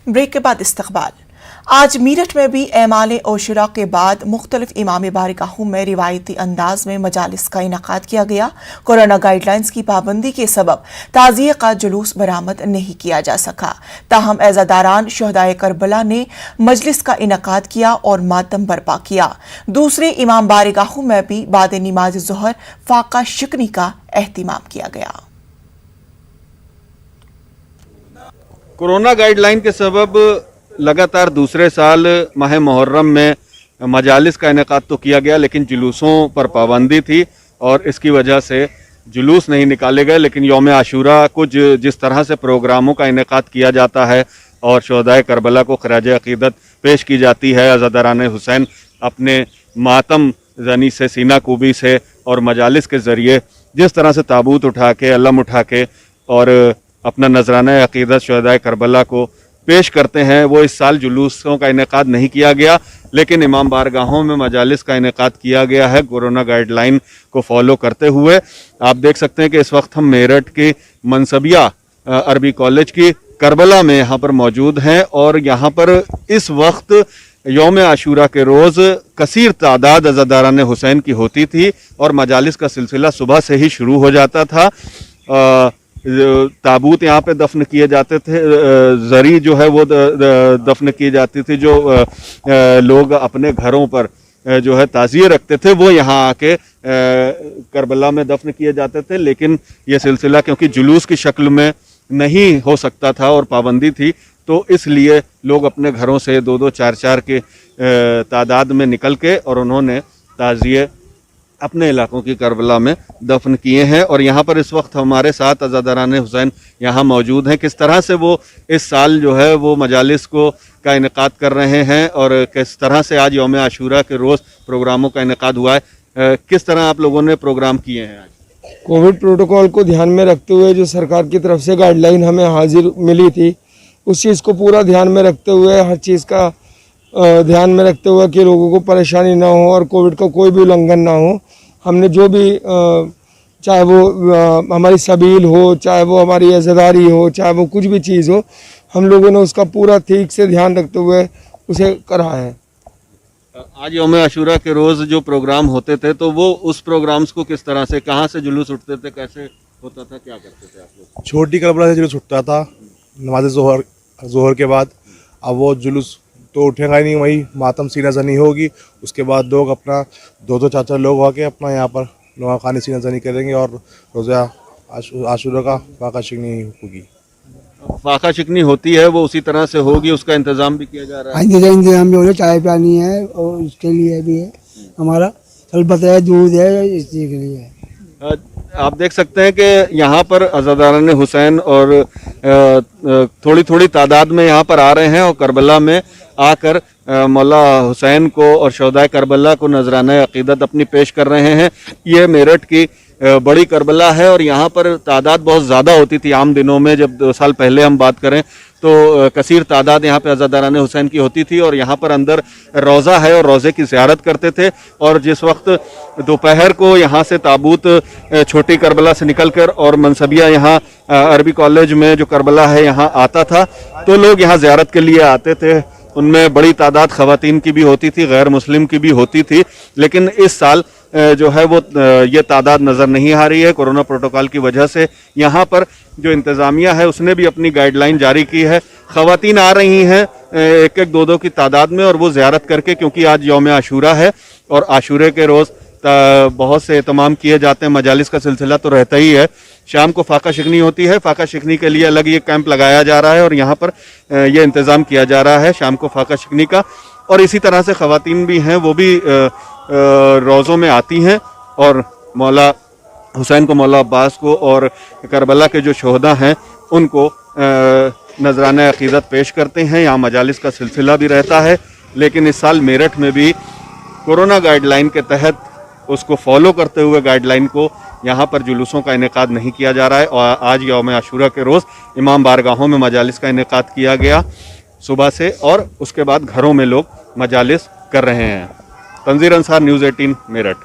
Break के बाद इस्तकबाल। आज मीरठ में भी एमाले ओशरा के बाद मुख्तलिफ इमाम बारगाहों में रिवायती अंदाज में मजालिस का इनेकाद किया गया। कोरोना गाइडलाइंस की पाबंदी के सबब ताज़िए का जुलूस बरामद नहीं किया जा सका, ताहम एज़ादारान शहदाए करबला ने मजलिस का इनेकाद किया और मातम बर्पा किया। दूसरे इमाम बारगाहों में भी बाद नमाज ज़ोहर फाका शिकनी का एहतिमाम किया गया। कोरोना गाइडलाइन के सबब लगातार दूसरे साल माह मुहर्रम में मजालिस का इनेकाद तो किया गया, लेकिन जुलूसों पर पाबंदी थी और इसकी वजह से जुलूस नहीं निकाले गए। लेकिन यौम आशूरा को जिस तरह से प्रोग्रामों का इनेकाद किया जाता है और शहदाए करबला को खराज अकीदत पेश की जाती है, अज़ादारान हुसैन अपने मातम ज़नी से, सीना कुबी से और मजालिस के ज़रिए जिस तरह से ताबूत उठा के, अलम उठा के और अपना नजराना अकीदत शहदाए करबला को पेश करते हैं, वो इस साल जुलूसों का इनेकाद नहीं किया गया, लेकिन इमाम बारगाहों में मजालिस का इनेकाद किया गया है कोरोना गाइडलाइन को फॉलो करते हुए। आप देख सकते हैं कि इस वक्त हम मेरठ की मनसबिया अरबी कॉलेज की करबला में यहाँ पर मौजूद हैं और यहाँ पर इस वक्त यौम आशूरा के रोज़ कसीर तादाद अज़ादारान हुसैन की होती थी और मजालिस का सिलसिला सुबह से ही शुरू हो जाता था। ताबूत यहाँ पे दफन किए जाते थे, जरी जो है वो दफन की जाती थी, जो लोग अपने घरों पर जो है ताज़िए रखते थे वो यहाँ आके करबला में दफन किए जाते थे। लेकिन ये सिलसिला क्योंकि जुलूस की शक्ल में नहीं हो सकता था और पाबंदी थी, तो इसलिए लोग अपने घरों से 2-2, 4-4 के तादाद में निकल के और उन्होंने ताज़िए अपने इलाकों की करबला में दफन किए हैं। और यहाँ पर इस वक्त हमारे साथ अज़ादारान हुसैन यहाँ मौजूद हैं। किस तरह से वो इस साल जो है वो मजालिस को का इनेकाद कर रहे हैं और किस तरह से आज यौम आशूरा के रोज़ प्रोग्रामों का इनेकाद हुआ है, किस तरह आप लोगों ने प्रोग्राम किए हैं? आज कोविड प्रोटोकॉल को ध्यान में रखते हुए जो सरकार की तरफ से गाइडलाइन हमें हाजिर मिली थी, उस चीज़ को पूरा ध्यान में रखते हुए, हर चीज़ का ध्यान में रखते हुए कि लोगों को परेशानी ना हो और कोविड का कोई भी उल्लंघन ना हो, हमने जो भी चाहे वो हमारी सबील हो, चाहे वो हमारी अज़ादारी हो, चाहे वो कुछ भी चीज़ हो, हम लोगों ने उसका पूरा ठीक से ध्यान रखते हुए उसे करा है। आज यौम आशूरा के रोज़ जो प्रोग्राम होते थे तो वो उस प्रोग्राम्स को किस तरह से, कहाँ से जुलूस उठते थे, कैसे होता था, क्या करते थे आप लोग? छोटी करबला से जुलूस उठता था नमाज ज़ोहर के बाद। अब वो जुलूस तो उठेगा ही नहीं, वही मातम सीना जनी होगी, उसके बाद लोग अपना 2-2, 4-4 लोग होके अपना यहाँ पर नवा खानी सीना जनी करेंगे और रोज़ा आशूरा का फाका शिकनी होगी। फाका शिकनी होती है वो उसी तरह से होगी, उसका इंतज़ाम भी किया जा रहा है? इंतज़ाम भी हो रहा है, चाय पानी है और इसके लिए भी है, हमारा शरबत है, दूध है, इस चीज़ के लिए है। आप देख सकते हैं कि यहाँ पर अज़ादारान हुसैन और थोड़ी थोड़ी तादाद में यहाँ पर आ रहे हैं और करबला में आकर मौला हुसैन को और शहदाए करबला को नजराना अकीदत अपनी पेश कर रहे हैं। ये मेरठ की बड़ी करबला है और यहाँ पर तादाद बहुत ज़्यादा होती थी आम दिनों में। जब 2 साल पहले हम बात करें तो कसीर तादाद यहाँ पे अज़ादारान हुसैन की होती थी और यहाँ पर अंदर रोज़ा है और रोज़े की ज़ियारत करते थे। और जिस वक्त दोपहर को यहाँ से ताबूत छोटी करबला से निकलकर और मनसबिया यहाँ अरबी कॉलेज में जो करबला है यहाँ आता था, तो लोग यहाँ ज़ियारत के लिए आते थे। उनमें बड़ी तादाद ख़वातीन की भी होती थी, गैर मुस्लिम की भी होती थी, लेकिन इस साल जो है वो ये तादाद नज़र नहीं आ रही है कोरोना प्रोटोकॉल की वजह से। यहाँ पर जो इंतज़ामिया है उसने भी अपनी गाइडलाइन जारी की है। ख़वातीन आ रही हैं 1-1, 2-2 की तादाद में और वो ज़ियारत करके, क्योंकि आज यौम आशूरा है और आशूरे के रोज़ बहुत से एहतमाम किए जाते हैं, मजालिस का सिलसिला तो रहता ही है। शाम को फाका शिकनी होती है, फाका शिकनी के लिए अलग ये कैंप लगाया जा रहा है और यहाँ पर ये इंतज़ाम किया जा रहा है शाम को फाका शिकनी का। और इसी तरह से ख़वातीन भी हैं, वो भी रोज़ों में आती हैं और मौला हुसैन को, मौला अब्बास को और करबला के जो शहदा हैं उनको नजराना अकीदत पेश करते हैं। यहाँ मजालिस का सिलसिला भी रहता है, लेकिन इस साल मेरठ में भी कोरोना गाइडलाइन के तहत उसको फॉलो करते हुए गाइडलाइन को यहाँ पर जुलूसों का इनेकाद नहीं किया जा रहा है। और आज यौम आशूरा के रोज़ इमाम बारगाहों में मजालिस का इनेकाद किया गया सुबह से और उसके बाद घरों में लोग मजालिस कर रहे हैं। तंजीर अंसार, न्यूज़ 18 मेरठ।